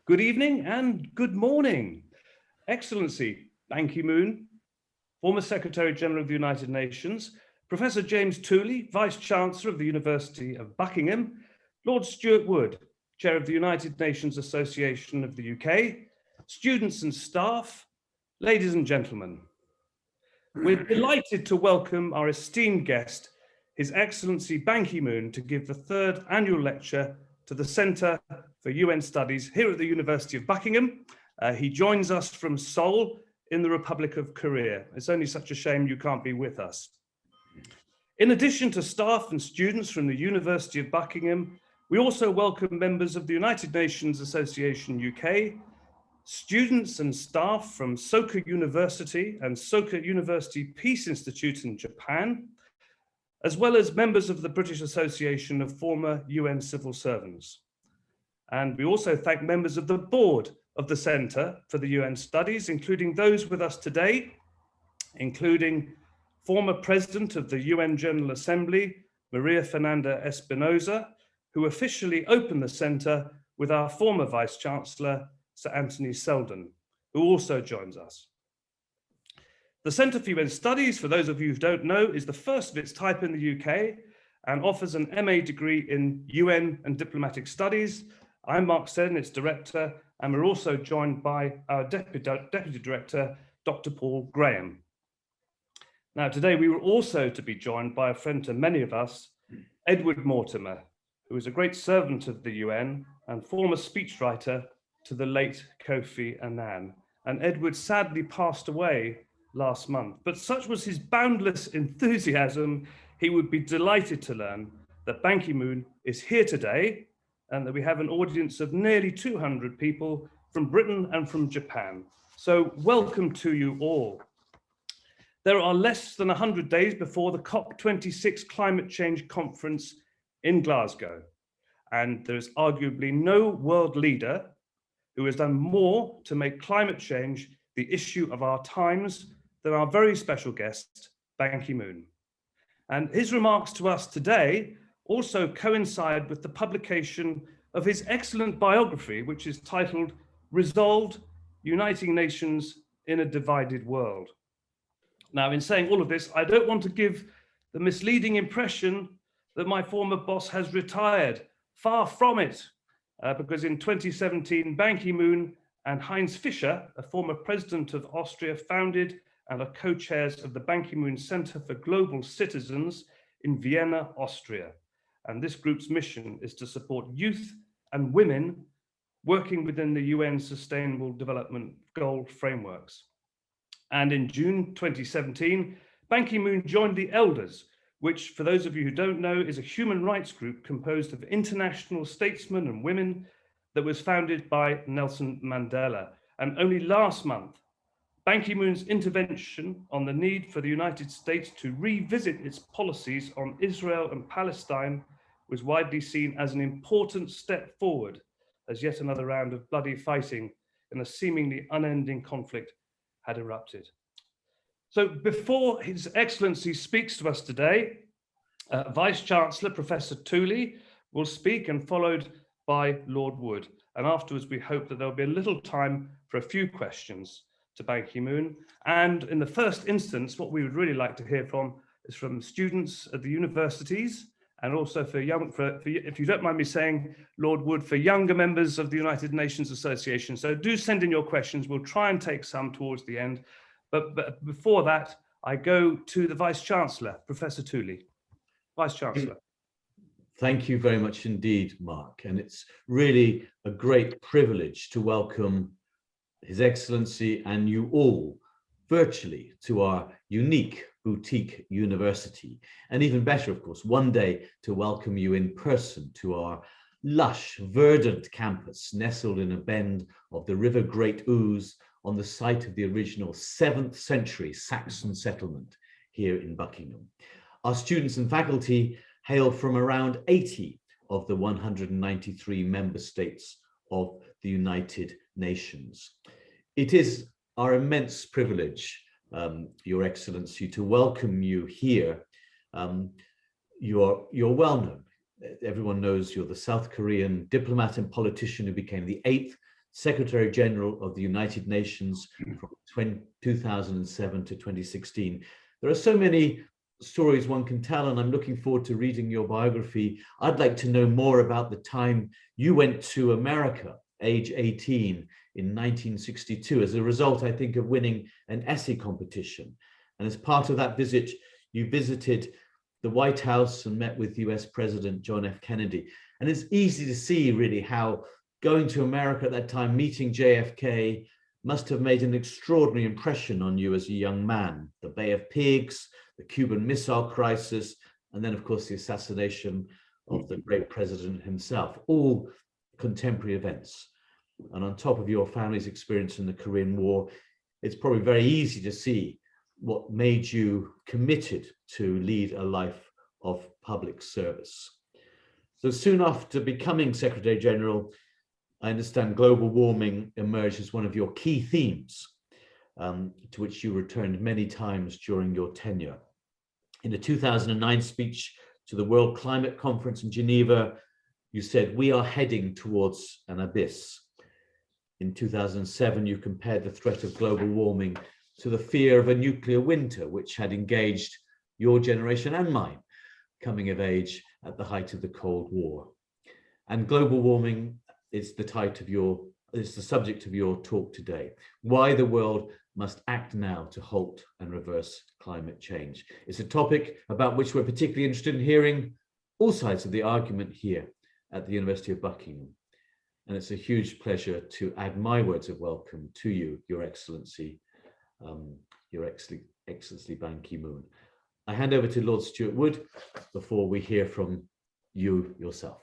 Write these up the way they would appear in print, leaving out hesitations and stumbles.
Good evening and good morning. Excellency Ban Ki-moon, former Secretary General of the United Nations, Professor James Tooley, Vice Chancellor of the University of Buckingham, Lord Stuart Wood, Chair of the United Nations Association of the UK, students and staff, ladies and gentlemen. We're delighted to welcome our esteemed guest, His Excellency Ban Ki-moon, to give the third annual lecture to the Centre for UN Studies here at the University of Buckingham. He joins us from Seoul in the Republic of Korea. It's only such a shame you can't be with us. In addition to staff and students from the University of Buckingham, we also welcome members of the United Nations Association UK, students and staff from Soka University and Soka University Peace Institute in Japan, as well as members of the British Association of Former UN Civil Servants. And we also thank members of the board of the Centre for the UN Studies, including those with us today, including former President of the UN General Assembly, Maria Fernanda Espinosa, who officially opened the Centre with our former Vice Chancellor, Sir Anthony Seldon, who also joins us. The Centre for UN Studies, for those of you who don't know, is the first of its type in the UK and offers an MA degree in UN and diplomatic studies. I'm Mark Seddon, its director, and we're also joined by our deputy director, Dr. Paul Graham. Now, today we were also to be joined by a friend to many of us, Edward Mortimer, who was a great servant of the UN and former speechwriter to the late Kofi Annan. And Edward sadly passed away last month, but such was his boundless enthusiasm, he would be delighted to learn that Ban Ki-moon is here today and that we have an audience of nearly 200 people from Britain and from Japan. So welcome to you all. There are less than 100 days before the COP26 climate change conference in Glasgow, and there is arguably no world leader who has done more to make climate change the issue of our times than our very special guest, Ban Ki-moon. And his remarks to us today also coincide with the publication of his excellent biography, which is titled Resolved: Uniting Nations in a Divided World. Now, in saying all of this, I don't want to give the misleading impression that my former boss has retired. Far from it, because in 2017, Ban Ki-moon and Heinz Fischer, a former president of Austria, founded and are co-chairs of the Ban Ki-moon Center for Global Citizens in Vienna, Austria. And this group's mission is to support youth and women working within the UN Sustainable Development Goal frameworks. And in June 2017, Ban Ki-moon joined the Elders, which, for those of you who don't know, is a human rights group composed of international statesmen and women that was founded by Nelson Mandela. And only last month, Ban Ki-moon's intervention on the need for the United States to revisit its policies on Israel and Palestine was widely seen as an important step forward, as yet another round of bloody fighting in a seemingly unending conflict had erupted. So before His Excellency speaks to us today, Vice Chancellor Professor Tooley will speak, and followed by Lord Wood. And afterwards, we hope that there'll be a little time for a few questions to Ban Ki-moon. And in the first instance, what we would really like to hear from is from students at the universities, and also for if you don't mind me saying, Lord Wood, for younger members of the United Nations Association. So do send in your questions. We'll try and take some towards the end. But before that, I go to the Vice Chancellor, Professor Tooley. Vice Chancellor. Thank you very much indeed, Mark. And it's really a great privilege to welcome His Excellency and you all virtually to our unique boutique university. And even better, of course, one day to welcome you in person to our lush, verdant campus nestled in a bend of the River Great Ouse on the site of the original 7th century Saxon settlement here in Buckingham. Our students and faculty hail from around 80 of the 193 member states of the United Nations. It is our immense privilege, Your Excellency, to welcome you here. You're well known. Everyone knows you're the South Korean diplomat and politician who became the 8th Secretary General of the United Nations from 2007 to 2016. There are so many stories one can tell, and I'm looking forward to reading your biography. I'd like to know more about the time you went to America, age 18, in 1962, as a result, I think, of winning an essay competition. And as part of that visit, you visited the White House and met with US President John F. Kennedy. And it's easy to see really how going to America at that time, meeting JFK, must have made an extraordinary impression on you as a young man. The Bay of Pigs, the Cuban Missile Crisis, and then, of course, the assassination of the great president himself, all contemporary events. And on top of your family's experience in the Korean War, it's probably very easy to see what made you committed to lead a life of public service. So soon after becoming Secretary General, I understand global warming emerged as one of your key themes, to which you returned many times during your tenure. In a 2009 speech to the World Climate Conference in Geneva, you said, "We are heading towards an abyss." In 2007, you compared the threat of global warming to the fear of a nuclear winter, which had engaged your generation and mine, coming of age at the height of the Cold War. And global warming is the subject of your talk today. Why the world must act now to halt and reverse climate change. It's a topic about which we're particularly interested in hearing all sides of the argument here at the University of Buckingham. And it's a huge pleasure to add my words of welcome to you, Your Excellency, Ban Ki-moon. I hand over to Lord Stuart Wood before we hear from you yourself.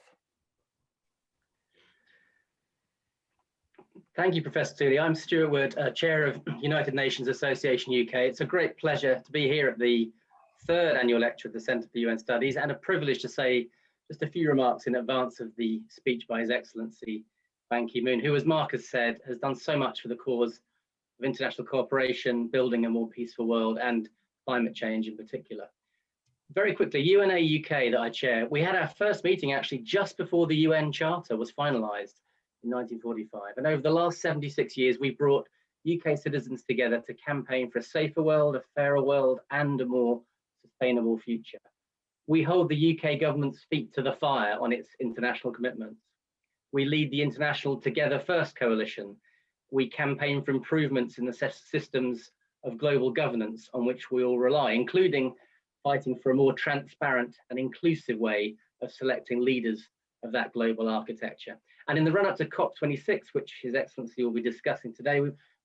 Thank you, Professor Tooley. I'm Stuart Wood, Chair of United Nations Association UK. It's a great pleasure to be here at the third annual lecture of the Centre for UN Studies, and a privilege to say just a few remarks in advance of the speech by His Excellency Ban Ki-moon, who, as Mark has said, has done so much for the cause of international cooperation, building a more peaceful world, and climate change in particular. Very quickly, UNA UK that I chair, we had our first meeting actually just before the UN Charter was finalised in 1945. And over the last 76 years, we've brought UK citizens together to campaign for a safer world, a fairer world, and a more sustainable future. We hold the UK government's feet to the fire on its international commitments. We lead the International Together First coalition. We campaign for improvements in the systems of global governance on which we all rely, including fighting for a more transparent and inclusive way of selecting leaders of that global architecture. And in the run-up to COP26, which His Excellency will be discussing today,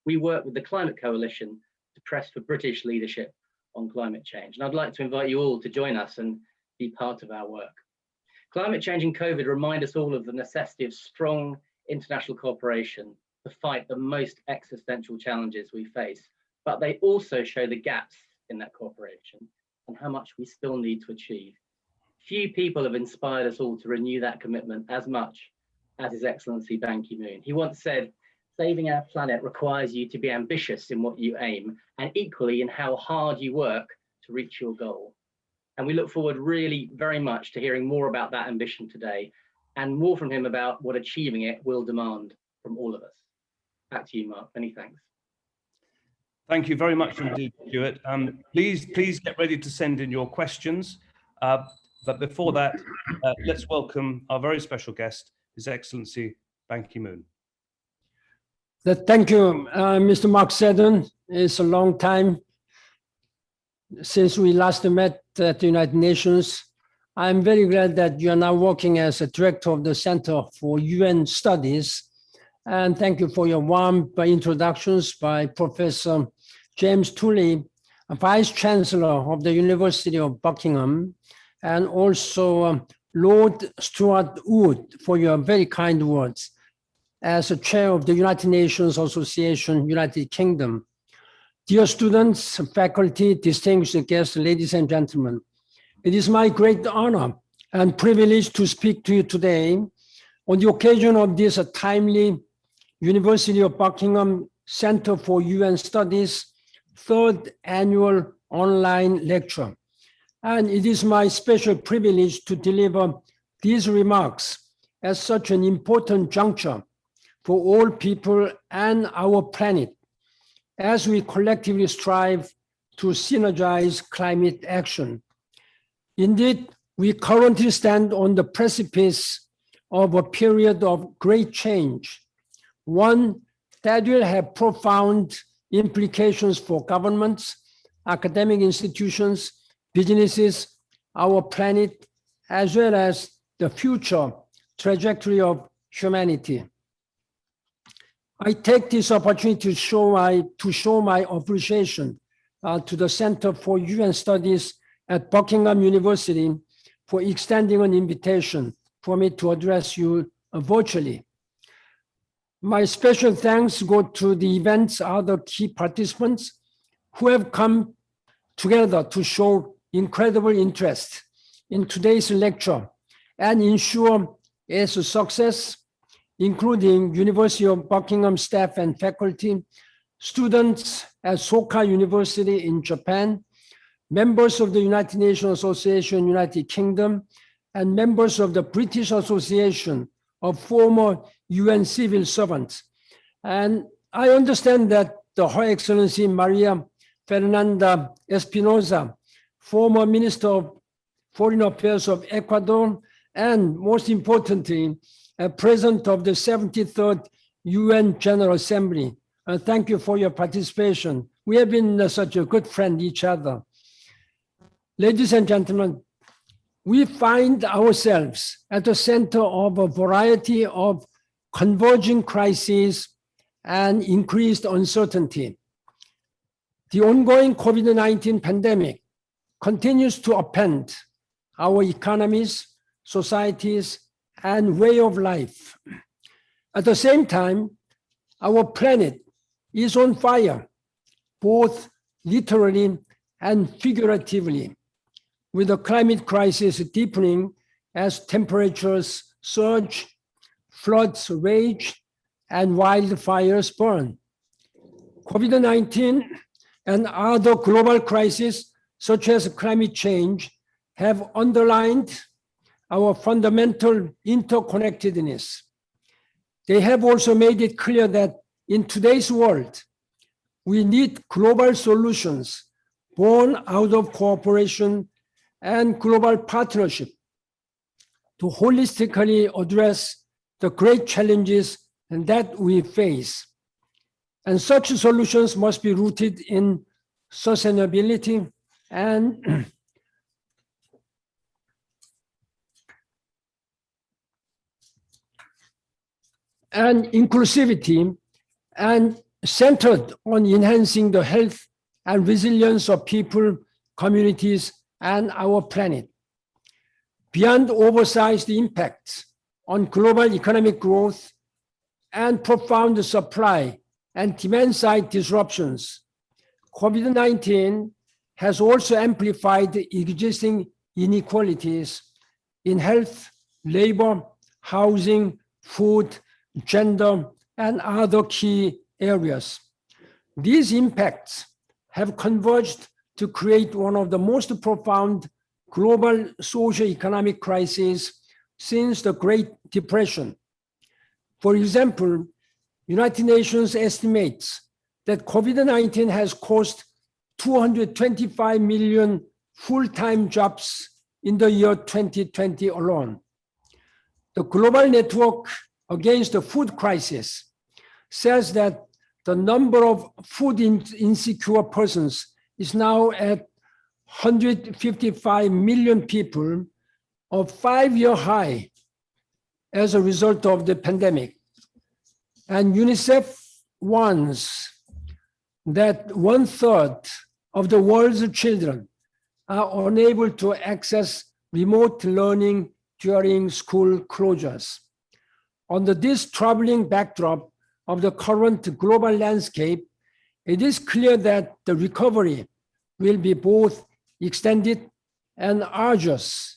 we work with the Climate Coalition to press for British leadership on climate change. And I'd like to invite you all to join us and be part of our work. Climate change and COVID remind us all of the necessity of strong international cooperation to fight the most existential challenges we face. But they also show the gaps in that cooperation and how much we still need to achieve. Few people have inspired us all to renew that commitment as much as His Excellency Ban Ki-moon. He once said, "Saving our planet requires you to be ambitious in what you aim, and equally in how hard you work to reach your goal." And we look forward really very much to hearing more about that ambition today, and more from him about what achieving it will demand from all of us. Back to you, Mark. Many thanks. Thank you very much indeed, Stuart. Please get ready to send in your questions. But before that, let's welcome our very special guest, His Excellency Ban Ki-moon. Thank you, Mr. Mark Seddon. It's a long time since we last met at the United Nations. I'm very glad that you are now working as a director of the Center for UN Studies. And thank you for your warm introductions by Professor James Tooley, Vice Chancellor of the University of Buckingham, and also Lord Stuart Wood for your very kind words as a chair of the United Nations Association, United Kingdom. Dear students, faculty, distinguished guests, ladies and gentlemen, it is my great honor and privilege to speak to you today on the occasion of this timely University of Buckingham Center for UN Studies third annual online lecture. And it is my special privilege to deliver these remarks at such an important juncture for all people and our planet as we collectively strive to synergize climate action. Indeed, we currently stand on the precipice of a period of great change, one that will have profound implications for governments, academic institutions, businesses, our planet, as well as the future trajectory of humanity. I take this opportunity to show my appreciation to the Center for UN Studies at Buckingham University for extending an invitation for me to address you virtually. My special thanks go to the event's other key participants who have come together to show incredible interest in today's lecture and ensure its success, including University of Buckingham staff and faculty, students at Soka University in Japan, members of the United Nations Association, United Kingdom, and members of the British Association of Former UN Civil Servants. And I understand that Her Excellency Maria Fernanda Espinosa, former Minister of Foreign Affairs of Ecuador, and most importantly, President of the 73rd UN General Assembly. Thank you for your participation. We have been such a good friend each other. Ladies and gentlemen, we find ourselves at the center of a variety of converging crises and increased uncertainty. The ongoing COVID-19 pandemic continues to upend our economies, societies, and way of life. At the same time, our planet is on fire, both literally and figuratively, with the climate crisis deepening as temperatures surge, floods rage, and wildfires burn. COVID-19 and other global crises, such as climate change, have underlined our fundamental interconnectedness. They have also made it clear that in today's world, we need global solutions born out of cooperation and global partnership to holistically address the great challenges that we face. And such solutions must be rooted in sustainability and inclusivity, and centered on enhancing the health and resilience of people, communities, and our planet. Beyond oversized impacts on global economic growth and profound supply and demand-side disruptions, COVID-19 has also amplified the existing inequalities in health, labor, housing, food, gender, and other key areas. These impacts have converged to create one of the most profound global socio-economic crises since the Great Depression. For example, United Nations estimates that COVID-19 has cost 225 million full-time jobs in the year 2020 alone. The Global Network Against the Food Crisis says that the number of food insecure persons is now at 155 million people, a 5-year high as a result of the pandemic. And UNICEF warns that 1/3 of the world's children are unable to access remote learning during school closures. Under this troubling backdrop of the current global landscape, it is clear that the recovery will be both extended and arduous,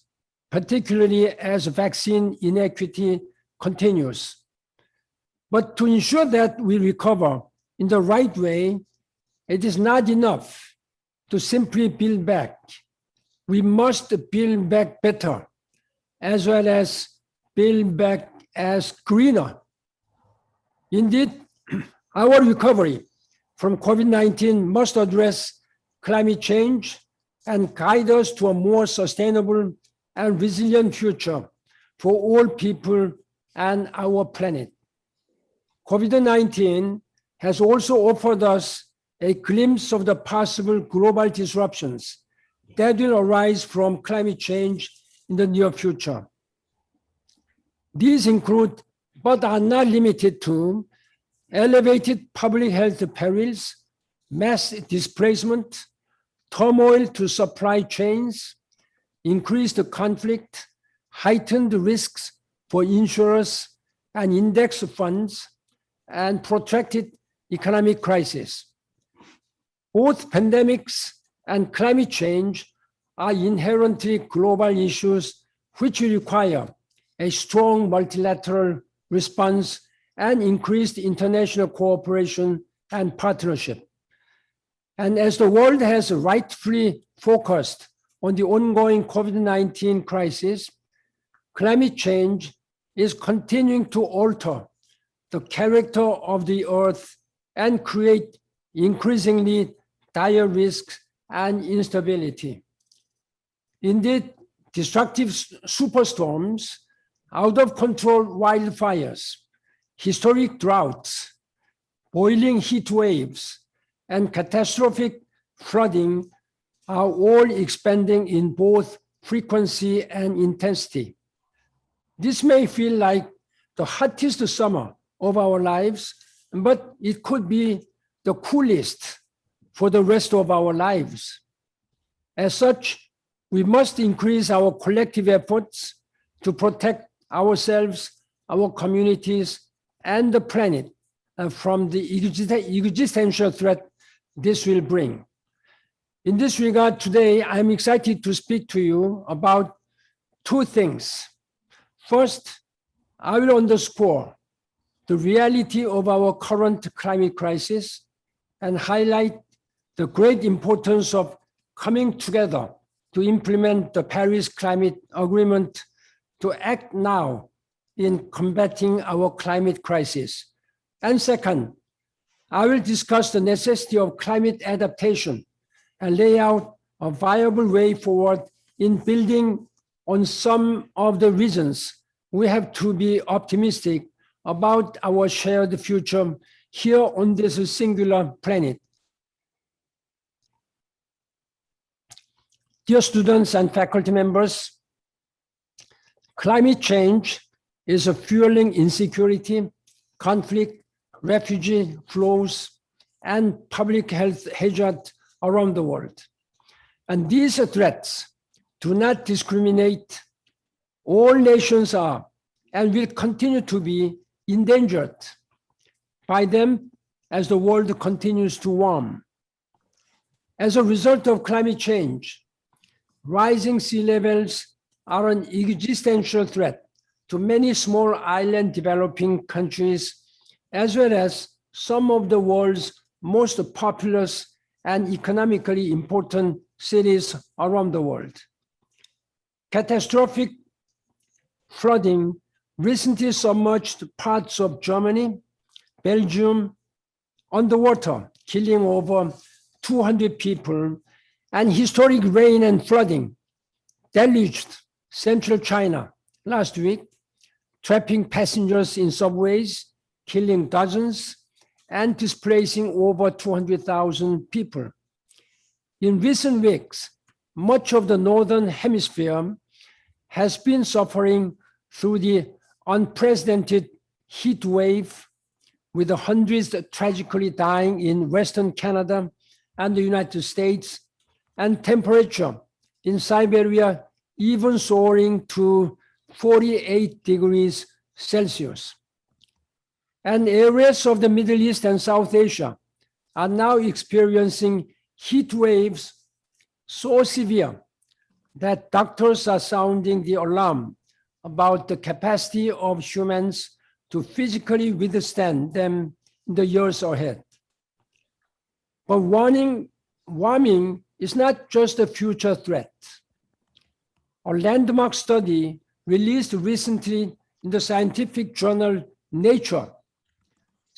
particularly as vaccine inequity continues. But to ensure that we recover in the right way, it is not enough to simply build back. We must build back better, as well as build back as greener. Indeed, our recovery from COVID-19 must address climate change and guide us to a more sustainable and resilient future for all people and our planet. COVID-19 has also offered us a glimpse of the possible global disruptions that will arise from climate change in the near future. These include, but are not limited to, elevated public health perils, mass displacement, turmoil to supply chains, increased conflict, heightened risks for insurers and index funds, and protracted economic crisis. Both pandemics and climate change are inherently global issues which require a strong multilateral response and increased international cooperation and partnership. And as the world has rightfully focused on the ongoing COVID-19 crisis, climate change is continuing to alter the character of the Earth and create increasingly dire risks and instability. Indeed, destructive superstorms, out-of-control wildfires, historic droughts, boiling heat waves, and catastrophic flooding are all expanding in both frequency and intensity. This may feel like the hottest summer of our lives, but it could be the coolest for the rest of our lives. As such, we must increase our collective efforts to protect ourselves, our communities, and the planet from the existential threat this will bring. In this regard, today, I'm excited to speak to you about two things. First, I will underscore the reality of our current climate crisis and highlight the great importance of coming together to implement the Paris Climate Agreement to act now in combating our climate crisis. And second, I will discuss the necessity of climate adaptation and lay out a viable way forward in building on some of the reasons we have to be optimistic about our shared future here on this singular planet. Dear students and faculty members, climate change is fueling insecurity, conflict, refugee flows, and public health hazard around the world. And these threats do not discriminate. All nations are and will continue to be endangered by them as the world continues to warm. As a result of climate change, rising sea levels are an existential threat to many small island developing countries, as well as some of the world's most populous and economically important cities around the world. Catastrophic flooding recently submerged parts of Germany, Belgium underwater, killing over 200 people, and historic rain and flooding deluged central China last week, trapping passengers in subways, killing dozens, and displacing over 200,000 people. In recent weeks, much of the Northern Hemisphere has been suffering through the unprecedented heat wave, with the hundreds tragically dying in Western Canada and the United States, and temperature in Siberia even soaring to 48 degrees Celsius. And areas of the Middle East and South Asia are now experiencing heat waves so severe that doctors are sounding the alarm about the capacity of humans to physically withstand them in the years ahead. But warming is not just a future threat. A landmark study released recently in the scientific journal Nature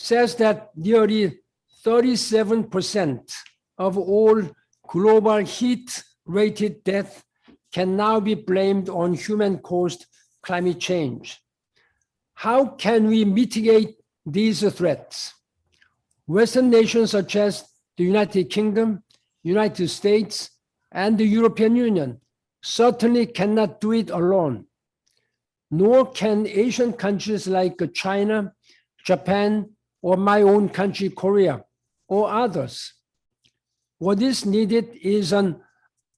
says that nearly 37% of all global heat-related death can now be blamed on human-caused climate change. How can we mitigate these threats? Western nations such as the United Kingdom, United States, and the European Union certainly cannot do it alone, nor can Asian countries like China, Japan, or my own country, Korea, or others. What is needed is an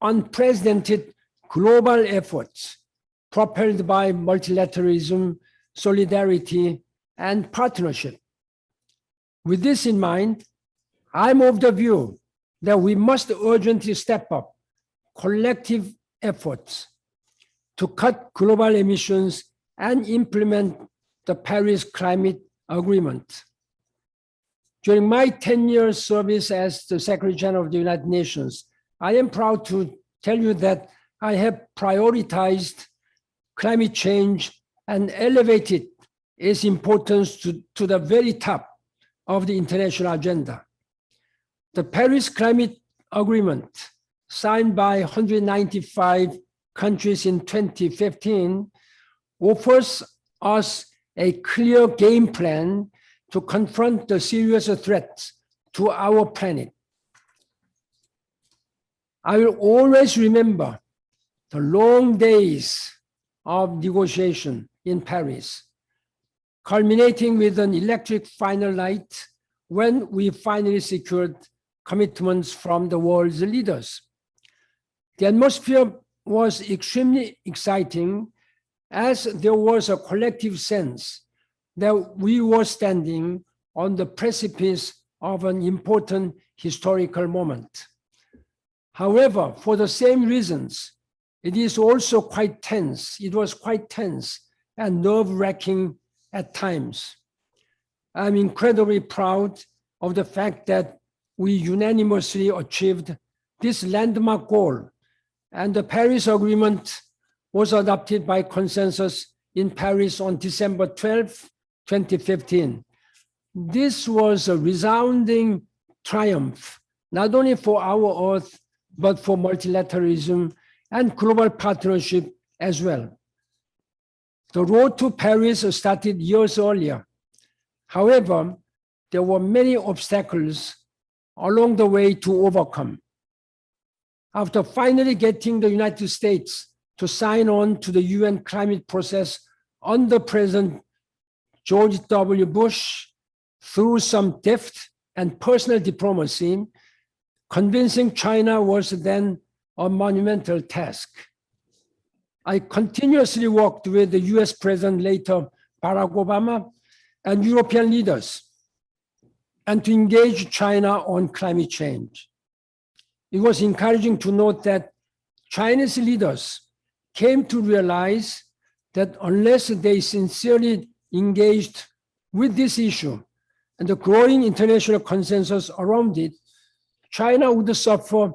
unprecedented global effort propelled by multilateralism, solidarity, and partnership. With this in mind, I'm of the view that we must urgently step up collective efforts to cut global emissions and implement the Paris Climate Agreement. During my 10-year service as the Secretary General of the United Nations, I am proud to tell you that I have prioritized climate change and elevated its importance to the very top of the international agenda. The Paris Climate Agreement, signed by 195 countries in 2015, offers us a clear game plan to confront the serious threats to our planet. I will always remember the long days of negotiation in Paris, culminating with an electric final night when we finally secured commitments from the world's leaders. The atmosphere was extremely exciting as there was a collective sense that we were standing on the precipice of an important historical moment. However, for the same reasons, it is also quite tense. It was quite tense and nerve-wracking at times. I'm incredibly proud of the fact that we unanimously achieved this landmark goal, and the Paris Agreement was adopted by consensus in Paris on December 12, 2015. This was a resounding triumph, not only for our Earth, but for multilateralism and global partnership as well. The road to Paris started years earlier. However, there were many obstacles along the way to overcome. After finally getting the United States to sign on to the UN climate process under President George W. Bush, through some deft and personal diplomacy, convincing China was then a monumental task. I continuously worked with the US President, later Barack Obama, and European leaders, and to engage China on climate change. It was encouraging to note that Chinese leaders came to realize that unless they sincerely engaged with this issue and the growing international consensus around it, China would suffer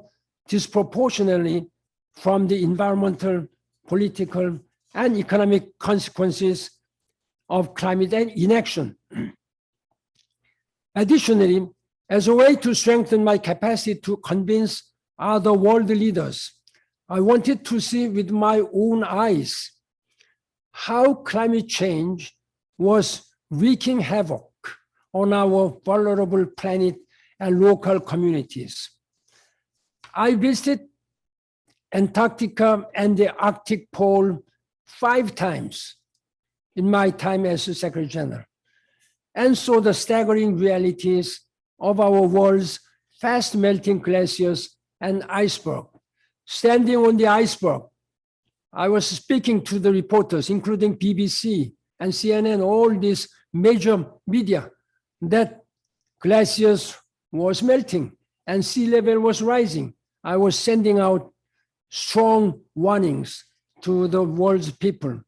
disproportionately from the environmental, political, and economic consequences of climate inaction. Additionally, as a way to strengthen my capacity to convince other world leaders, I wanted to see with my own eyes how climate change was wreaking havoc on our vulnerable planet and local communities. I visited Antarctica and the Arctic Pole 5 times in my time as Secretary General, and saw the staggering realities of our world's fast melting glaciers and iceberg. Standing on the iceberg, I was speaking to the reporters, including BBC and CNN, all these major media, that glaciers was melting and sea level was rising. I was sending out strong warnings to the world's people.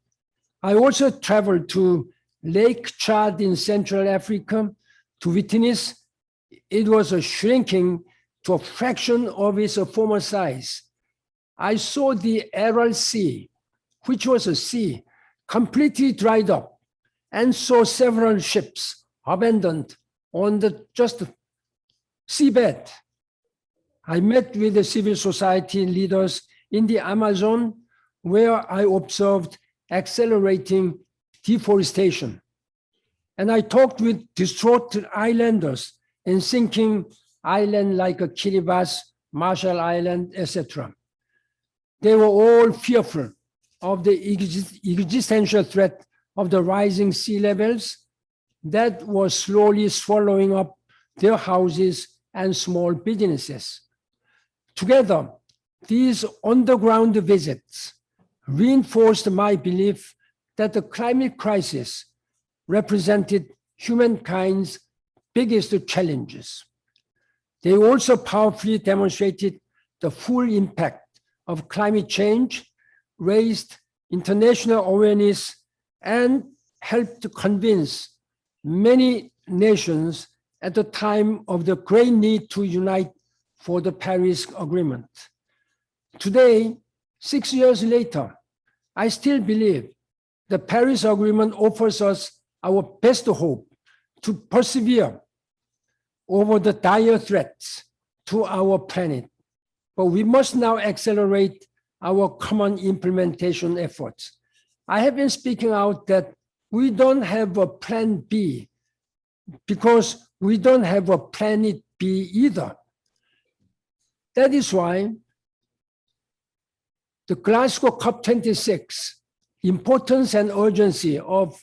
I also traveled to Lake Chad in Central Africa to witness it was shrinking to a fraction of its former size. I saw the Aral Sea, which was a sea, completely dried up, and saw several ships abandoned on the just seabed. I met with the civil society leaders in the Amazon, where I observed accelerating deforestation. And I talked with distraught islanders in sinking islands like Kiribati, Marshall Island, etc. They were all fearful of the existential threat of the rising sea levels that was slowly swallowing up their houses and small businesses. Together, these underground visits reinforced my belief that the climate crisis represented humankind's biggest challenges. They also powerfully demonstrated the full impact of climate change, raised international awareness, and helped to convince many nations at the time of the great need to unite for the Paris Agreement. Today, 6 years later, I still believe the Paris Agreement offers us our best hope to persevere over the dire threats to our planet. But we must now accelerate our common implementation efforts. I have been speaking out that we don't have a plan B because we don't have a planet B either. That is why the Glasgow COP26, importance and urgency of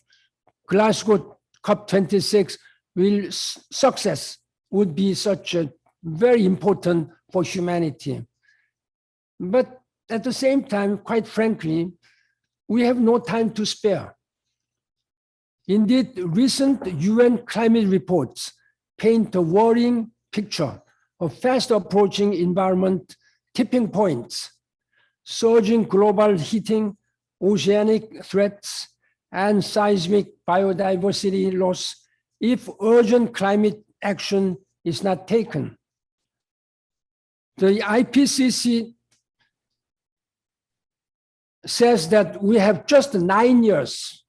Glasgow COP26 success would be such a very important for humanity. But at the same time, quite frankly, we have no time to spare. Indeed, recent UN climate reports paint a worrying picture of fast approaching environment tipping points, surging global heating, oceanic threats, and seismic biodiversity loss if urgent climate action is not taken. The IPCC says that we have just 9 years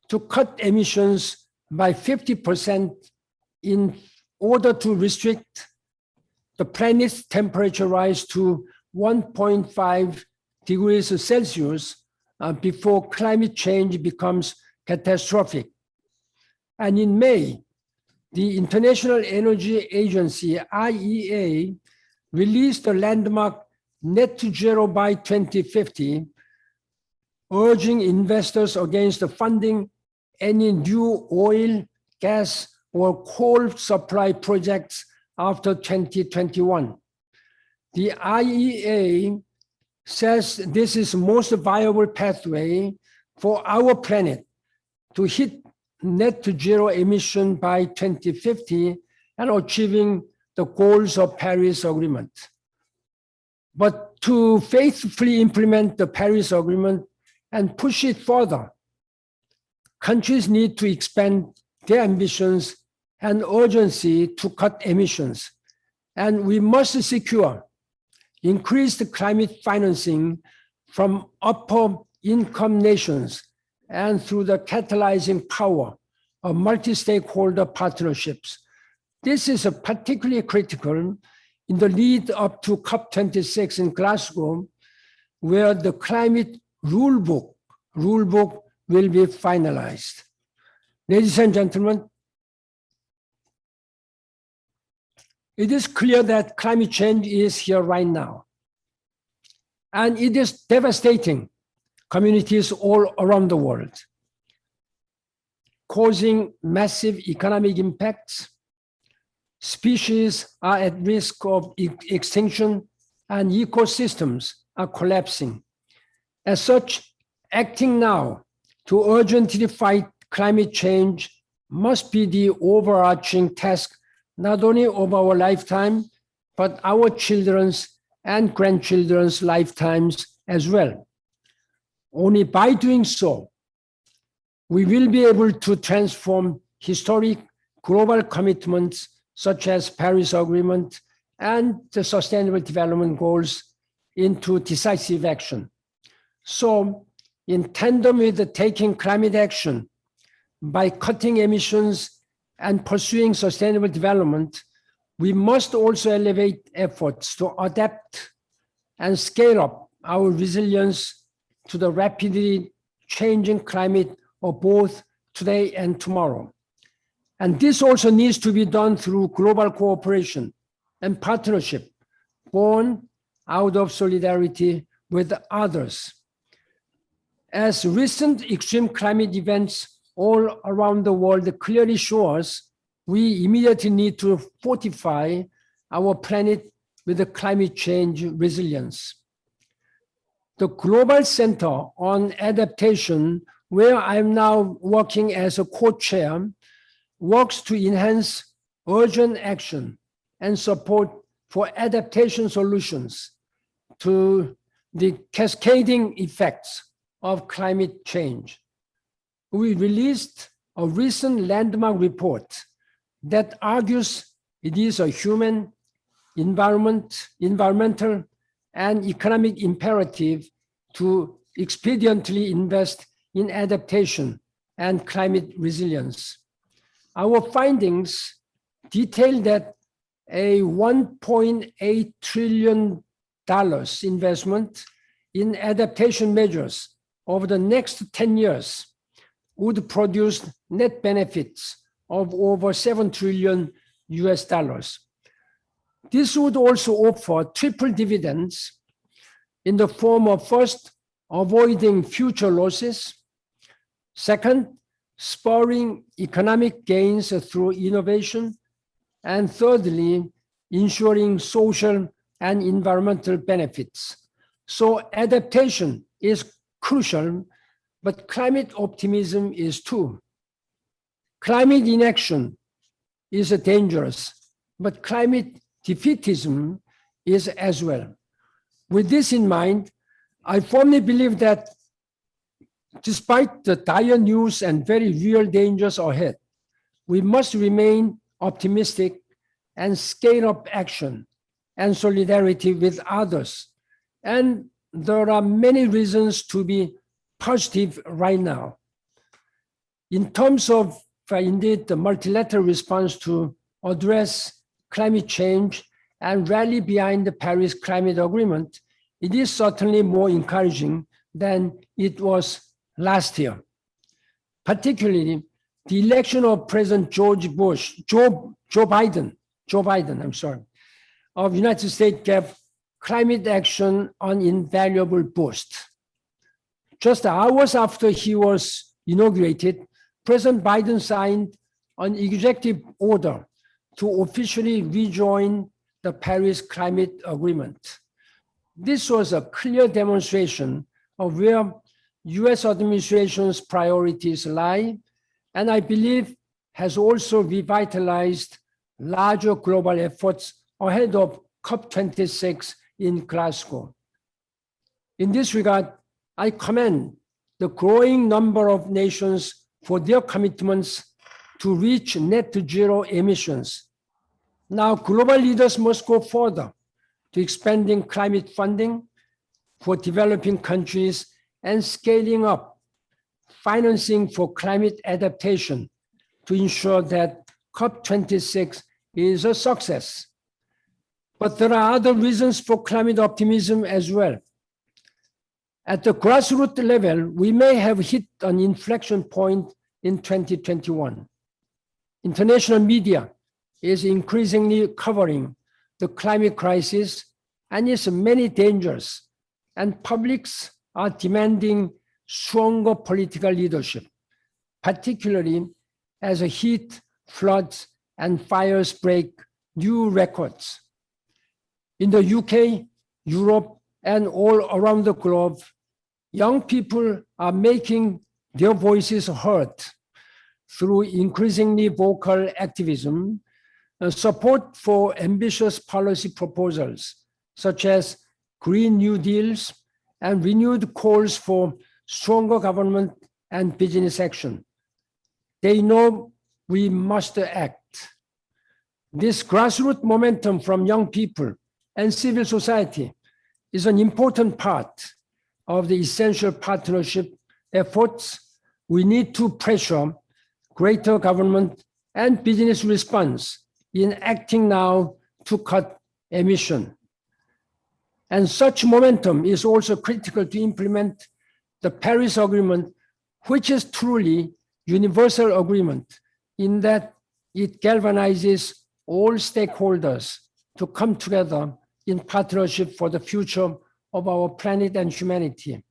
to cut emissions by 50% in order to restrict the planet's temperature rise to 1.5 degrees Celsius before climate change becomes catastrophic. And in May, the International Energy Agency, IEA, released a landmark net to zero by 2050, urging investors against funding any new oil, gas, or coal supply projects after 2021. The IEA says this is the most viable pathway for our planet to hit net to zero emission by 2050 and achieving the goals of Paris Agreement. But to faithfully implement the Paris Agreement and push it further, countries need to expand their ambitions and urgency to cut emissions. And we must secure increased climate financing from upper income nations and through the catalyzing power of multi-stakeholder partnerships. This is particularly critical in the lead up to COP26 in Glasgow, where the climate rulebook will be finalized. Ladies and gentlemen, it is clear that climate change is here right now. And it is devastating communities all around the world, causing massive economic impacts. Species are at risk of extinction and ecosystems are collapsing. As such, acting now to urgently fight climate change must be the overarching task not only of our lifetime, but our children's and grandchildren's lifetimes as well. Only by doing so, we will be able to transform historic global commitments such as Paris Agreement and the Sustainable Development Goals into decisive action. So, in tandem with taking climate action by cutting emissions and pursuing sustainable development, we must also elevate efforts to adapt and scale up our resilience to the rapidly changing climate of both today and tomorrow. And this also needs to be done through global cooperation and partnership born out of solidarity with others. As recent extreme climate events all around the world clearly show us, we immediately need to fortify our planet with the climate change resilience. The Global Center on Adaptation, where I'm now working as a co-chair, works to enhance urgent action and support for adaptation solutions to the cascading effects of climate change. We released a recent landmark report that argues it is a human, environmental, and economic imperative to expediently invest in adaptation and climate resilience. Our findings detail that a $1.8 trillion investment in adaptation measures over the next 10 years would produce net benefits of over $7 trillion US. This would also offer triple dividends in the form of, first, avoiding future losses, second, spurring economic gains through innovation, and thirdly, ensuring social and environmental benefits. So adaptation is crucial, but climate optimism is too. Climate inaction is dangerous, but climate defeatism is as well. With this in mind, I firmly believe that despite the dire news and very real dangers ahead, we must remain optimistic and scale up action and solidarity with others. And there are many reasons to be positive right now. In terms of, indeed, the multilateral response to address climate change and rally behind the Paris Climate Agreement, it is certainly more encouraging than it was last year. Particularly, the election of President Joe Biden, of United States gave climate action an invaluable boost. Just hours after he was inaugurated, President Biden signed an executive order to officially rejoin the Paris Climate Agreement. This was a clear demonstration of where US administration's priorities lie, and I believe has also revitalized larger global efforts ahead of COP26 in Glasgow. In this regard, I commend the growing number of nations for their commitments to reach net zero emissions. Now, global leaders must go further to expanding climate funding for developing countries and scaling up financing for climate adaptation to ensure that COP26 is a success. But there are other reasons for climate optimism as well. At the grassroots level, we may have hit an inflection point in 2021. International media is increasingly covering the climate crisis and its many dangers, and publics are demanding stronger political leadership, particularly as heat, floods, and fires break new records. In the UK, Europe, and all around the globe, young people are making their voices heard through increasingly vocal activism, support for ambitious policy proposals, such as Green New Deals and renewed calls for stronger government and business action. They know we must act. This grassroots momentum from young people and civil society is an important part of the essential partnership efforts. We need to pressure greater government and business response in acting now to cut emission. And such momentum is also critical to implement the Paris Agreement, which is truly universal agreement in that it galvanizes all stakeholders to come together in partnership for the future of our planet and humanity.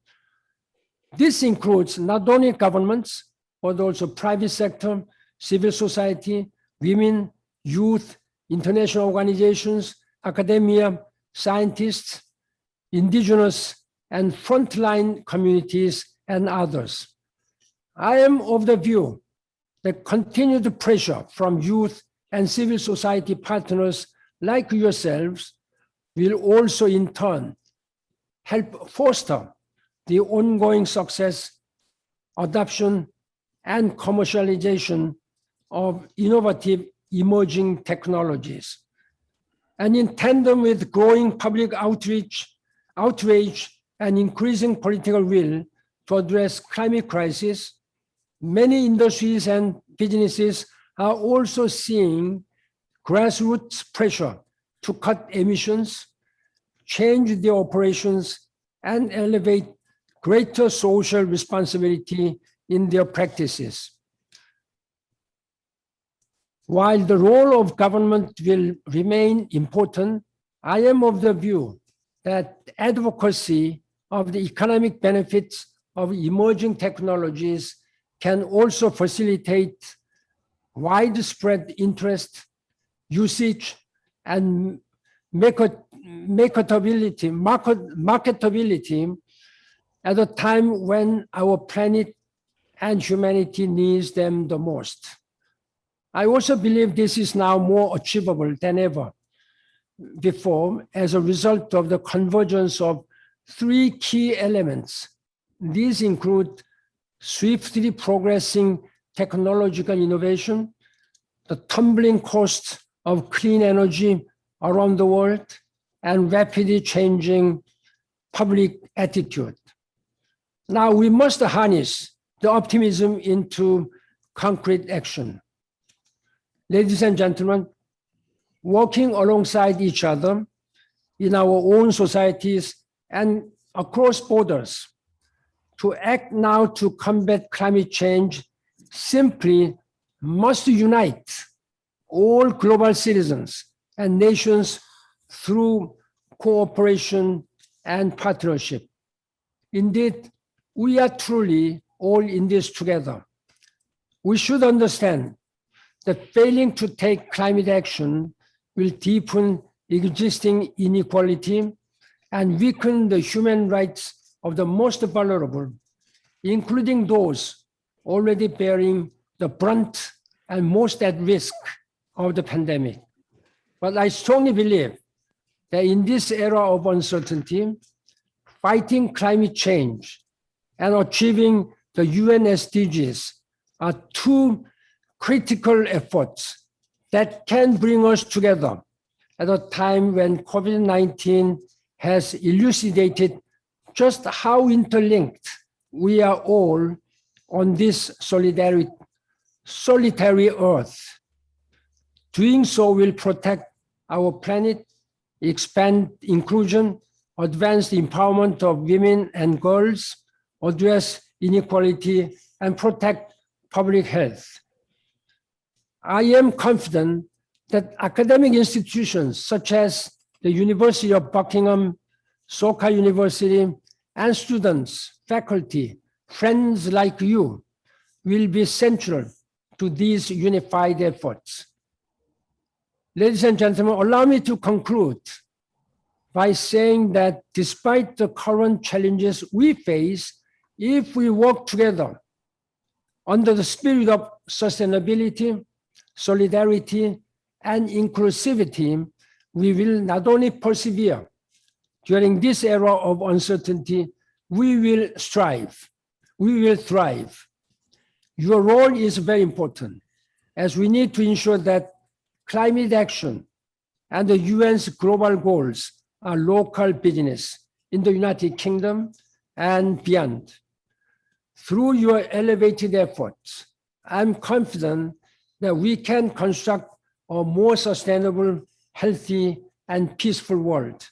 This includes not only governments, but also private sector, civil society, women, youth, international organizations, academia, scientists, indigenous and frontline communities, and others. I am of the view that continued pressure from youth and civil society partners like yourselves will also in turn help foster the ongoing success, adoption, and commercialization of innovative emerging technologies. And in tandem with growing public outrage and increasing political will to address climate crisis, many industries and businesses are also seeing grassroots pressure to cut emissions, change their operations, and elevate greater social responsibility in their practices. While the role of government will remain important, I am of the view that advocacy of the economic benefits of emerging technologies can also facilitate widespread interest, usage, and marketability at a time when our planet and humanity needs them the most. I also believe this is now more achievable than ever before as a result of the convergence of three key elements. These include swiftly progressing technological innovation, the tumbling cost of clean energy around the world, and rapidly changing public attitude. Now we must harness the optimism into concrete action. Ladies and gentlemen, working alongside each other in our own societies and across borders to act now to combat climate change simply must unite all global citizens and nations through cooperation and partnership. Indeed, we are truly all in this together. We should understand that failing to take climate action will deepen existing inequality and weaken the human rights of the most vulnerable, including those already bearing the brunt and most at risk of the pandemic. But I strongly believe that in this era of uncertainty, fighting climate change and achieving the UN SDGs are two critical efforts that can bring us together at a time when COVID-19 has elucidated just how interlinked we are all on this solitary earth. Doing so will protect our planet, expand inclusion, advance the empowerment of women and girls, address inequality, and protect public health. I am confident that academic institutions such as the University of Buckingham, Soka University, and students, faculty, friends like you will be central to these unified efforts. Ladies and gentlemen, allow me to conclude by saying that despite the current challenges we face, if we work together under the spirit of sustainability, solidarity, and inclusivity, we will not only persevere during this era of uncertainty, we will strive, we will thrive. Your role is very important as we need to ensure that climate action and the UN's global goals are local business in the United Kingdom and beyond. Through your elevated efforts, I'm confident that we can construct a more sustainable, healthy, and peaceful world.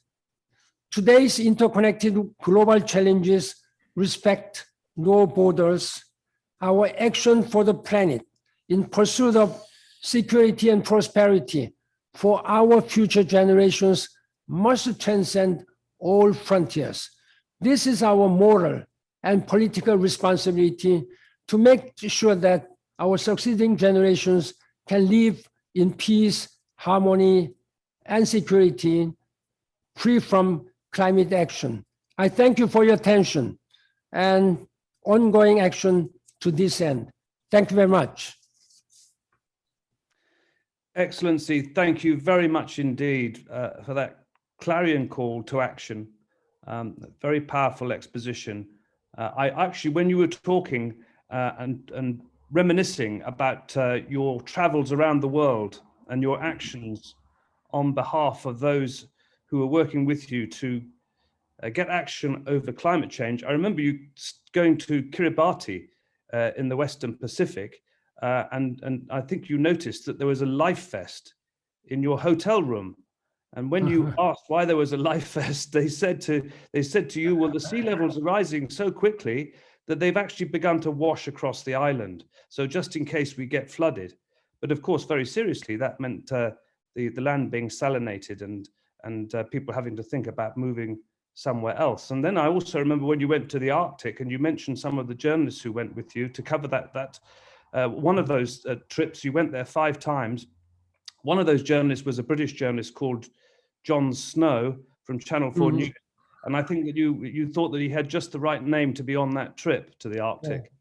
Today's interconnected global challenges respect no borders. Our action for the planet in pursuit of security and prosperity for our future generations must transcend all frontiers. This is our moral and political responsibility to make sure that our succeeding generations can live in peace, harmony, and security, free from climate action. I thank you for your attention and ongoing action to this end. Thank you very much. Excellency, thank you very much indeed for that clarion call to action. Very powerful exposition. I actually, when you were talking and reminiscing about your travels around the world and your actions on behalf of those who are working with you to get action over climate change, I remember you going to Kiribati in the Western Pacific, and I think you noticed that there was a life vest in your hotel room. And when you asked why there was a life vest, they said to you, well, the sea levels are rising so quickly that they've actually begun to wash across the island. So just in case we get flooded. But of course, very seriously, that meant the land being salinated and people having to think about moving somewhere else. And then I also remember when you went to the Arctic, and you mentioned some of the journalists who went with you to cover that one of those trips. You went there 5 times. One of those journalists was a British journalist called John Snow from Channel 4 News. And I think that you thought that he had just the right name to be on that trip to the Arctic.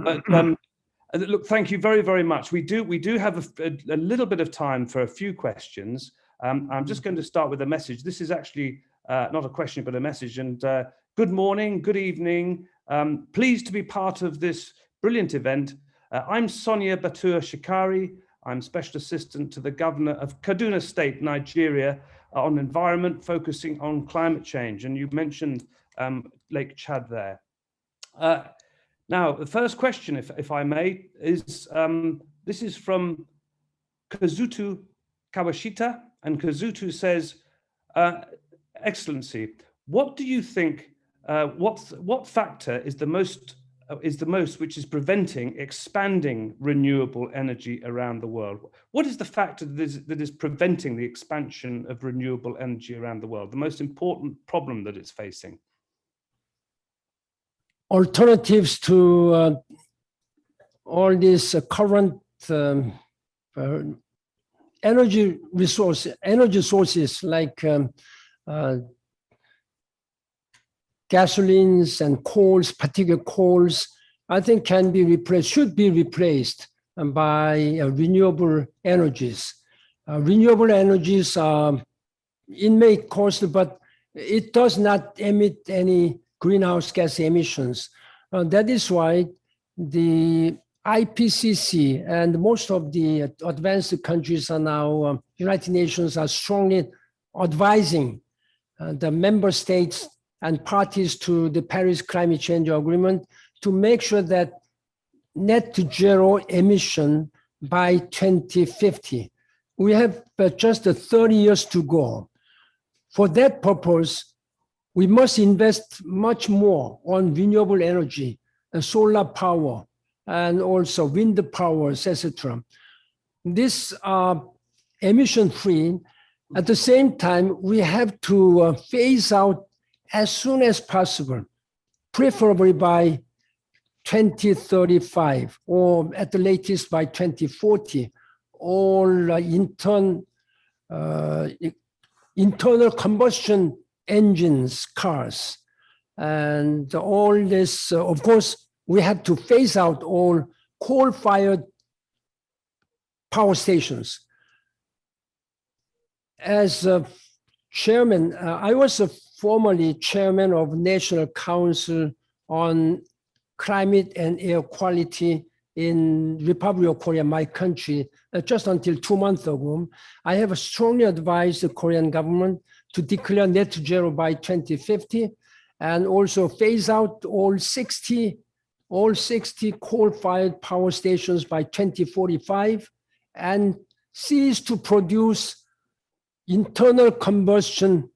Yeah. But look, thank you very, very much. We do have a little bit of time for a few questions. I'm just going to start with a message. This is actually not a question, but a message. And good morning, good evening. Pleased to be part of this brilliant event. I'm Sonia Batur Shikari. I'm Special Assistant to the Governor of Kaduna State, Nigeria, on environment, focusing on climate change. And you mentioned Lake Chad there. Now, the first question, if I may, is this is from Kazutu Kawashita. And Kazutu says, Excellency, what do you think, what factor is the most which is preventing expanding renewable energy around the world? What is the factor that is preventing the expansion of renewable energy around the world, the most important problem that it's facing? Alternatives to all these current energy sources like gasolines and coals, particular coals, I think should be replaced by renewable energies. Renewable energies it may cost, but it does not emit any greenhouse gas emissions. That is why the IPCC and most of the advanced countries are now, United Nations are strongly advising the member states and parties to the Paris Climate Change Agreement to make sure that net zero emission by 2050. We have just 30 years to go. For that purpose, we must invest much more on renewable energy, solar power, and also wind powers, etc. These are emission-free. At the same time, we have to phase out as soon as possible, preferably by 2035 or at the latest by 2040, all internal combustion engines, cars. And all this, of course, we have to phase out all coal-fired power stations. As chairman, I was formerly chairman of National Council on Climate and Air Quality in Republic of Korea, my country, just until 2 months ago. I have strongly advised the Korean government to declare net zero by 2050 and also phase out all 60 coal-fired power stations by 2045 and cease to produce internal combustion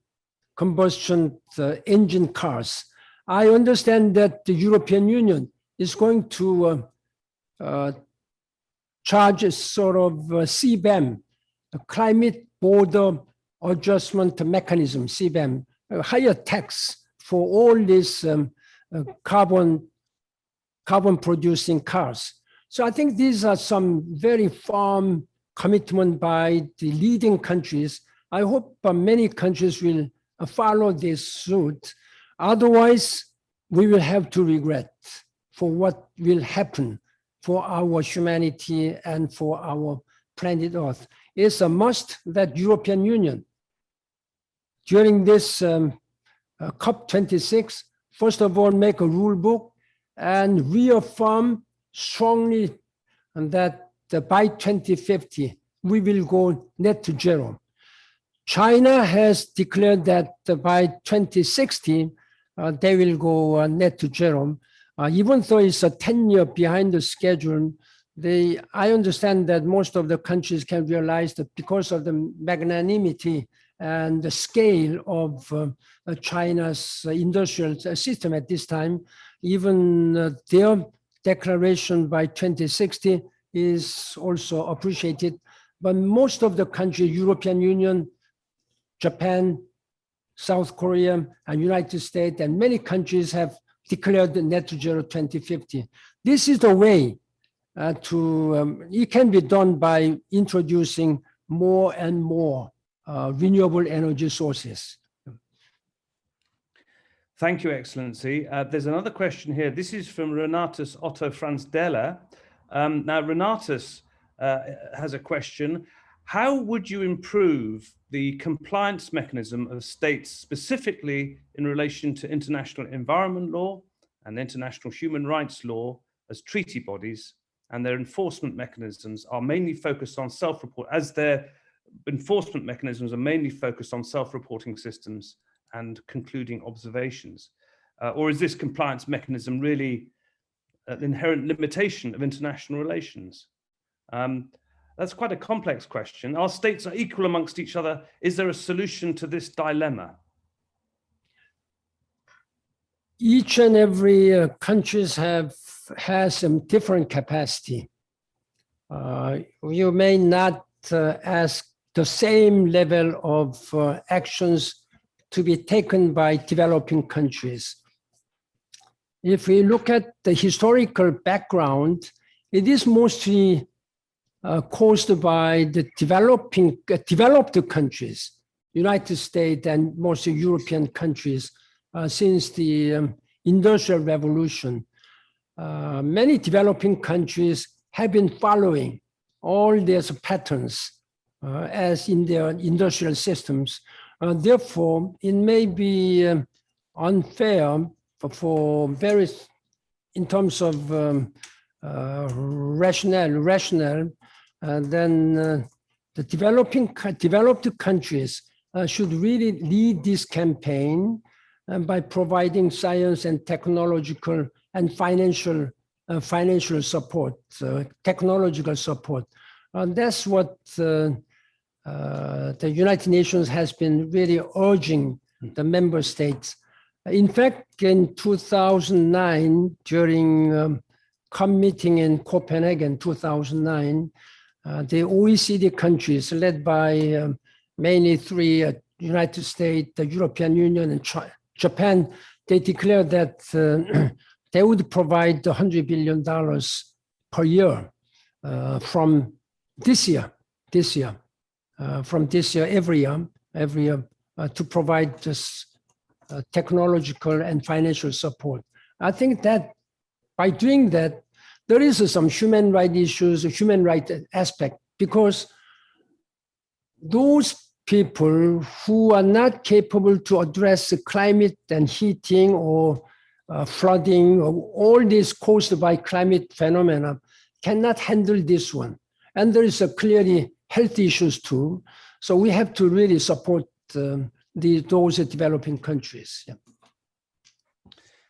engine cars. I understand that the European Union is going to charge a sort of CBAM, a climate border adjustment mechanism, CBAM, a higher tax for all these carbon producing cars. So I think these are some very firm commitment by the leading countries. I hope many countries will follow this suit. Otherwise, we will have to regret for what will happen for our humanity and for our planet Earth. It's a must that European Union, during this COP26, first of all, make a rule book and reaffirm strongly that by 2050, we will go net to zero. China has declared that by 2060, they will go net to zero. Even though it's a 10-year behind the schedule, I understand that most of the countries can realize that because of the magnanimity and the scale of China's industrial system at this time, even their declaration by 2060 is also appreciated. But most of the countries, European Union, Japan, South Korea, and United States, and many countries have declared the net zero 2050. This is the way it can be done by introducing more and more renewable energy sources. Thank you, Excellency. There's another question here. This is from Renatus Otto Franz Deller. Now, Renatus has a question. How would you improve the compliance mechanism of states, specifically in relation to international environment law and international human rights law as treaty bodies, and their enforcement mechanisms are mainly focused on self-report, as their enforcement mechanisms are mainly focused on self-reporting systems and concluding observations? Or is this compliance mechanism really an inherent limitation of international relations? That's quite a complex question. Our states are equal amongst each other. Is there a solution to this dilemma? Each and every countries has some different capacity. You may not ask the same level of actions to be taken by developing countries. If we look at the historical background, it is mostly caused by the developed countries, United States and most European countries, since the Industrial Revolution. Many developing countries have been following all these patterns as in their industrial systems. Therefore, it may be unfair for various, in terms of rationale, then the developed countries should really lead this campaign by providing science and technological and financial support, technological support. That's what the United Nations has been really urging the member states. In fact, in 2009, during COP meeting in Copenhagen, 2009, the OECD countries, led by mainly three, United States, the European Union, and Japan, they declared that they would provide $100 billion per year from this year, every year, to provide this technological and financial support. I think that by doing that, there is some human rights issues, a human rights aspect, because those people who are not capable to address the climate and heating or flooding, or all this caused by climate phenomena, cannot handle this one. And there is a clearly health issues too. So we have to really support those developing countries. Yeah.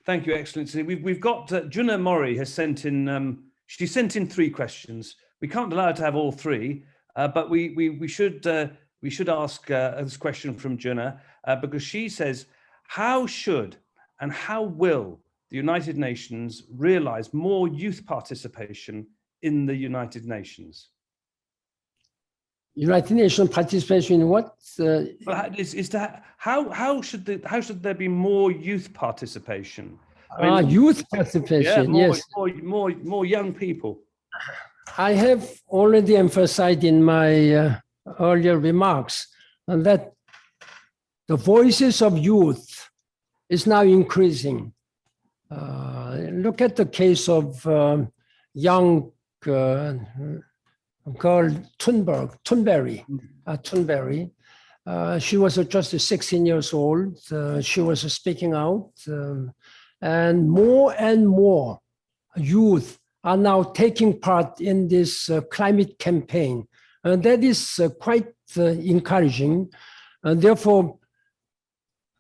Thank you, Excellency. We've got Juna Mori has sent in She sent in 3 questions. We can't allow her to have all 3, but we should ask this question from Juna because she says, how should and how will the United Nations realize more youth participation in the United Nations? United Nations participation in what? Well, how should there be more youth participation? I mean, Youth participation, yes. More young people. I have already emphasized in my earlier remarks that the voices of youth is now increasing. Look at the case of young girl Thunberry. She was just 16 years old. She was speaking out, and more youth are now taking part in this climate campaign. And that is quite encouraging. And therefore,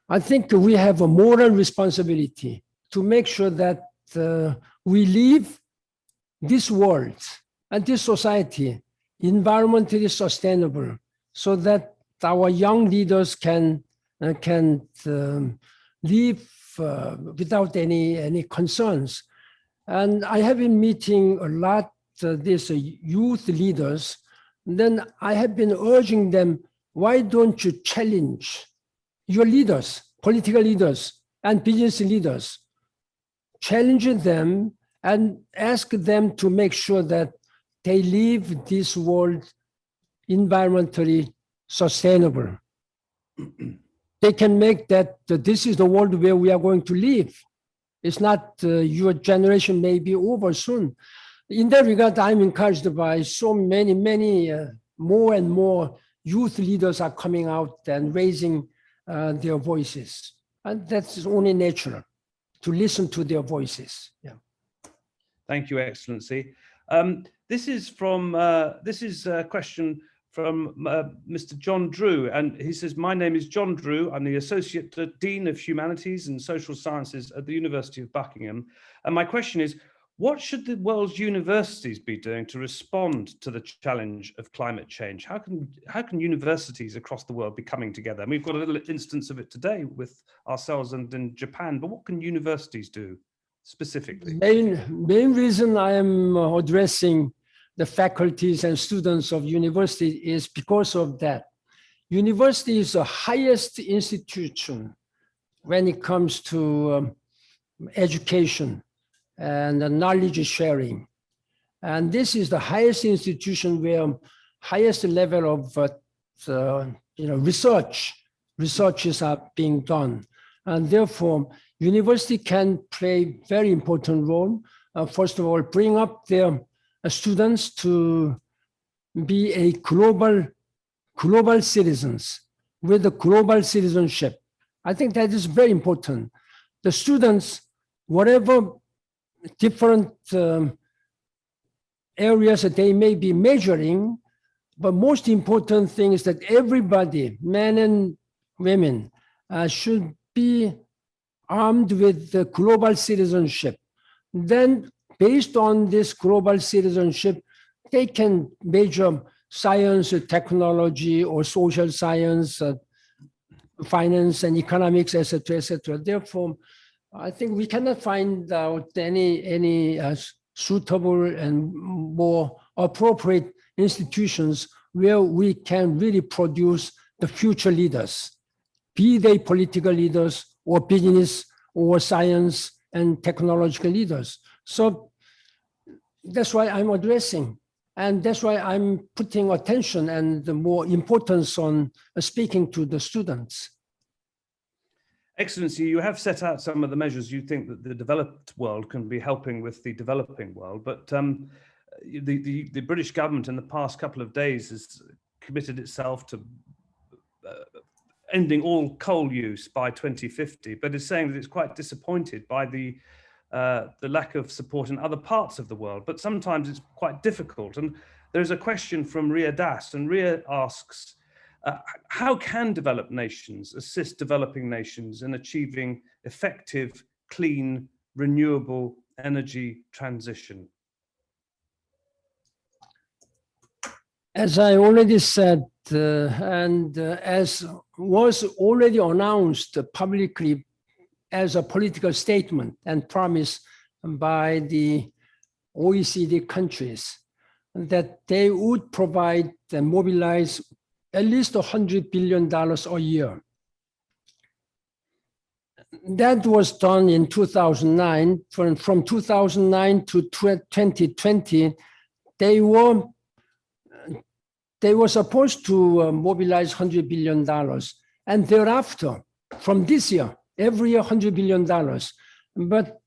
I think we have a moral responsibility to make sure that we leave this world and this society environmentally sustainable, so that our young leaders can live without any concerns. And I have been meeting a lot these youth leaders. Then I have been urging them, why don't you challenge your leaders, political leaders and business leaders? Challenge them and ask them to make sure that they leave this world environmentally sustainable. They can make that this is the world where we are going to live. It's not your generation may be over soon. In that regard, I'm encouraged by so many more and more youth leaders are coming out and raising their voices. And that's only natural, to listen to their voices. Yeah. Thank you, Excellency. This is a question from Mr. John Drew, and he says, my name is John Drew. I'm the Associate Dean of Humanities and Social Sciences at the University of Buckingham. And my question is, what should the world's universities be doing to respond to the challenge of climate change? How can universities across the world be coming together? And we've got a little instance of it today with ourselves and in Japan, but what can universities do specifically? Main reason I am addressing the faculties and students of university is because of that. University is the highest institution when it comes to education and knowledge sharing. And this is the highest institution where highest level of researches are being done. And therefore, university can play very important role. First of all, bring up their students to be a global citizens with a global citizenship. I think that is very important. The students, whatever different areas that they may be majoring, but most important thing is that everybody, men and women, should be armed with the global citizenship. Then, based on this global citizenship, they can major science, technology, or social science, finance and economics, etc., etc. Therefore, I think we cannot find out any suitable and more appropriate institutions where we can really produce the future leaders, be they political leaders or business or science and technological leaders. So that's why I'm addressing, and that's why I'm putting attention and the more importance on speaking to the students. Excellency, you have set out some of the measures you think that the developed world can be helping with the developing world, but the British government in the past couple of days has committed itself to ending all coal use by 2050, but is saying that it's quite disappointed by the lack of support in other parts of the world. But sometimes it's quite difficult. And there's a question from Ria Das, and Ria asks, how can developed nations assist developing nations in achieving effective, clean, renewable energy transition? As I already said, as was already announced publicly as a political statement and promise by the OECD countries, that they would provide and mobilize at least $100 billion a year. That was done in 2009. From 2009 to 2020, they were supposed to mobilize $100 billion. And thereafter, from this year, every year $100 billion. But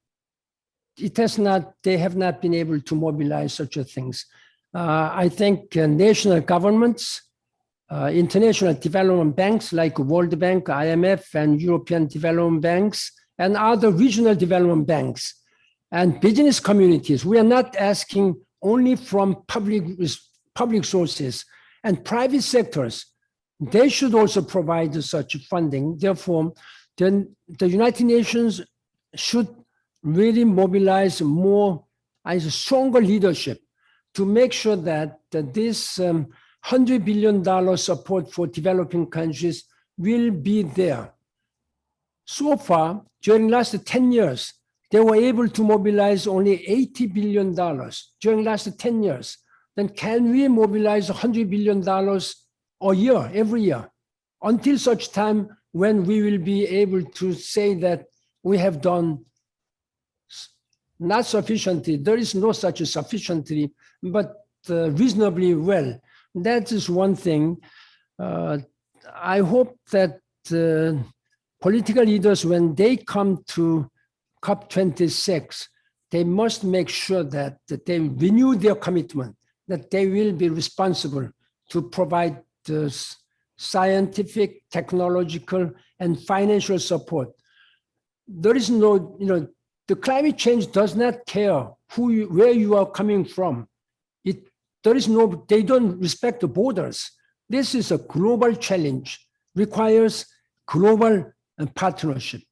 they have not been able to mobilize such a things. I think national governments, international development banks like World Bank, IMF, and European development banks, and other regional development banks, and business communities. We are not asking only from public sources, and private sectors. They should also provide such funding. Therefore, then the United Nations should really mobilize more, stronger leadership to make sure that this $100 billion support for developing countries will be there. So far, during the last 10 years, they were able to mobilize only $80 billion during the last 10 years. Then can we mobilize $100 billion a year, every year, until such time when we will be able to say that we have done not sufficiently, there is no such a sufficiently, but reasonably well. That is one thing. I hope that political leaders, when they come to COP26, they must make sure that they renew their commitment, that they will be responsible to provide the scientific, technological, and financial support. There is no, the climate change does not care where you are coming from. They don't respect the borders. This is a global challenge, requires global partnership.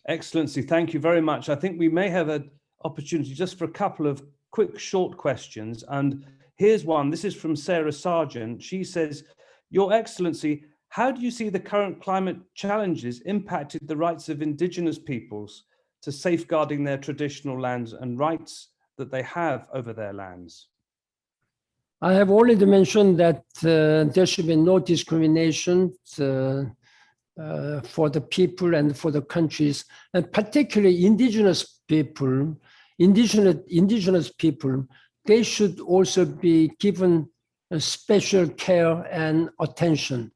Excellency, thank you very much. I think we may have an opportunity just for a couple of quick, short questions. And here's one. This is from Sarah Sargent. She says, Your Excellency, how do you see the current climate challenges impacted the rights of indigenous peoples to safeguarding their traditional lands and rights that they have over their lands? I have already mentioned that there should be no discrimination for the people and for the countries, and particularly indigenous people. Indigenous people, they should also be given special care and attention.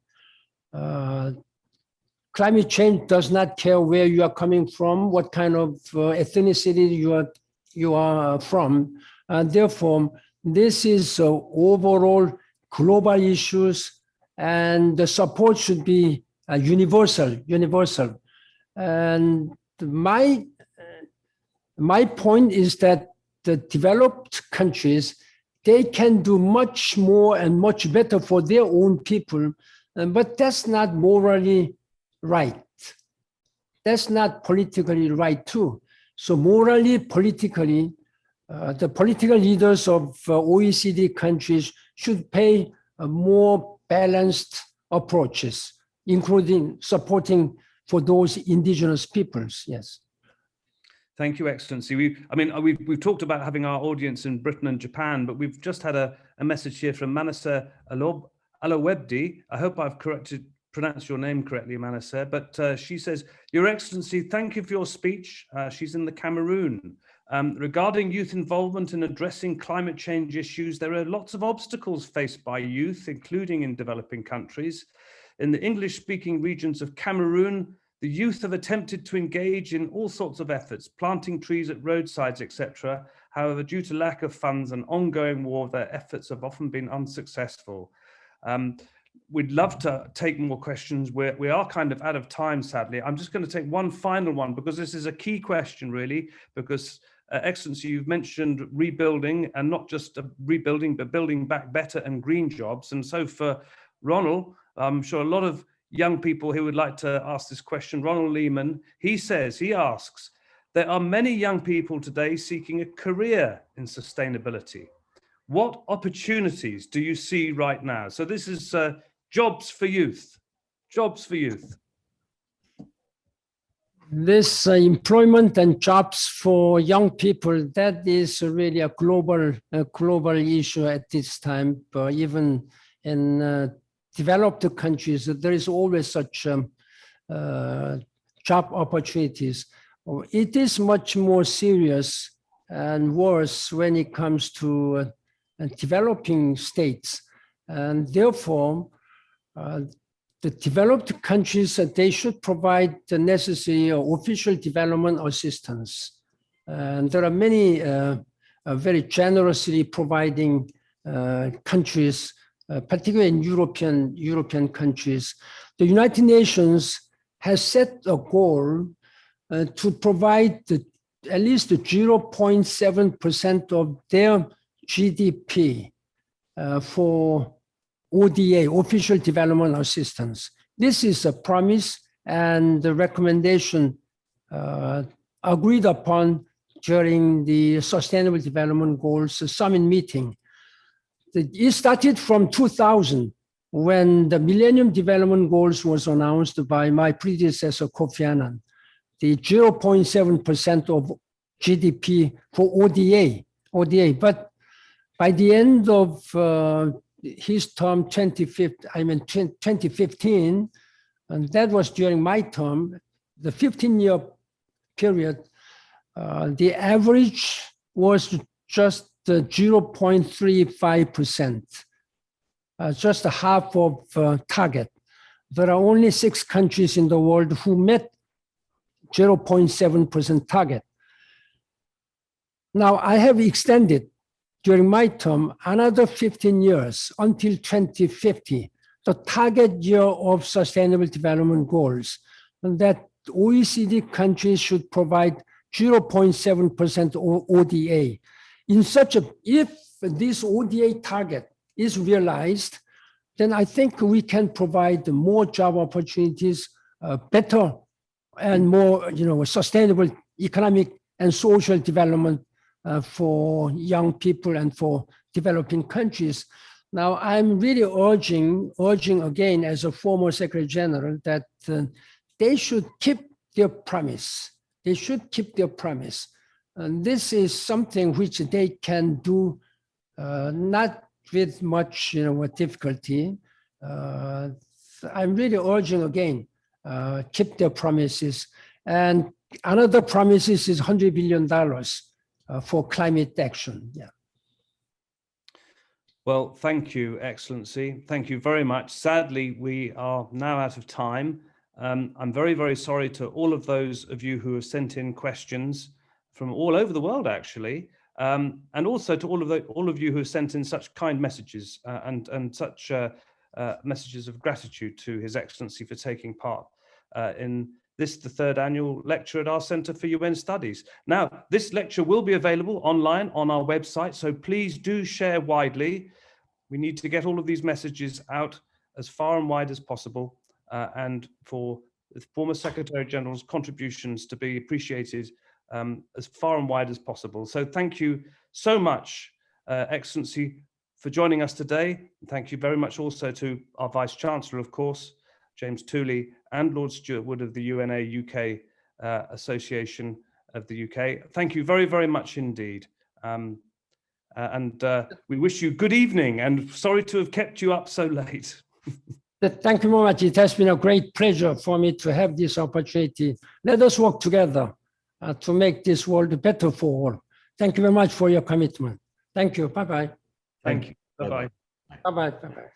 Climate change does not care where you are coming from, what kind of ethnicity you are from. Therefore, this is overall global issues, and the support should be universal. And my point is that the developed countries, they can do much more and much better for their own people, but that's not morally right. That's not politically right too. So morally, politically, the political leaders of OECD countries should pay more balanced approaches, including supporting for those indigenous peoples. Yes. Thank you, Excellency. We've talked about having our audience in Britain and Japan, but we've just had a message here from Manasa Alowebdi. I hope I've pronounced your name correctly, Manasa, but she says, Your Excellency, thank you for your speech. She's in the Cameroon. Regarding youth involvement in addressing climate change issues, there are lots of obstacles faced by youth, including in developing countries. In the English-speaking regions of Cameroon, the youth have attempted to engage in all sorts of efforts, planting trees at roadsides, etc. However, due to lack of funds and ongoing war, their efforts have often been unsuccessful. We'd love to take more questions. We are kind of out of time, sadly. I'm just going to take one final one because this is a key question, really, because Excellency, you've mentioned rebuilding, and not just rebuilding, but building back better and green jobs. And so for Ronald, I'm sure a lot of young people who would like to ask this question, Ronald Lehman, he asks, there are many young people today seeking a career in sustainability. what opportunities do you see right now? So this is jobs for youth, jobs for youth. This employment and jobs for young people, that is really a global issue at this time. Even in developed countries, there is always such job opportunities. It is much more serious and worse when it comes to developing states. And therefore, the developed countries, they should provide the necessary official development assistance. And there are many very generously providing countries, particularly in European countries. The United Nations has set a goal to provide at least 0.7% of their GDP for ODA, Official Development Assistance. This is a promise and the recommendation agreed upon during the Sustainable Development Goals Summit meeting. It started from 2000 when the Millennium Development Goals was announced by my predecessor, Kofi Annan, the 0.7% of GDP for ODA. But by the end of his term, 2015, and that was during my term, the 15-year period, the average was just 0.35%, just a half of target. There are only 6 countries in the world who met 0.7% target. Now, I have extended during my term another 15 years until 2050, the target year of Sustainable Development Goals, and that OECD countries should provide 0.7% ODA. If this ODA target is realized, then I think we can provide more job opportunities, better and more sustainable economic and social development for young people and for developing countries. Now, I'm really urging again as a former Secretary General that they should keep their promise. They should keep their promise. And this is something which they can do not with much difficulty. I'm really urging again, keep their promises. And another promise is $100 billion for climate action. Yeah. Well, thank you, Excellency. Thank you very much. Sadly, we are now out of time. I'm very, very sorry to all of those of you who have sent in questions from all over the world, actually, and also to all of you who have sent in such kind messages and such messages of gratitude to His Excellency for taking part in this, the 3rd annual lecture at our Centre for UN Studies. Now, this lecture will be available online on our website, so please do share widely. We need to get all of these messages out as far and wide as possible, and for the former Secretary General's contributions to be appreciated as far and wide as possible. So thank you so much, Excellency, for joining us today. Thank you very much also to our Vice-Chancellor, of course, James Tooley, and Lord Stuart Wood of the UNA UK Association of the UK. Thank you very, very much indeed. We wish you good evening, and sorry to have kept you up so late. Thank you very much. It has been a great pleasure for me to have this opportunity. Let us work together to make this world better for all. Thank you very much for your commitment. Thank you. Bye-bye. Thank you. Bye-bye. Bye-bye. Bye-bye.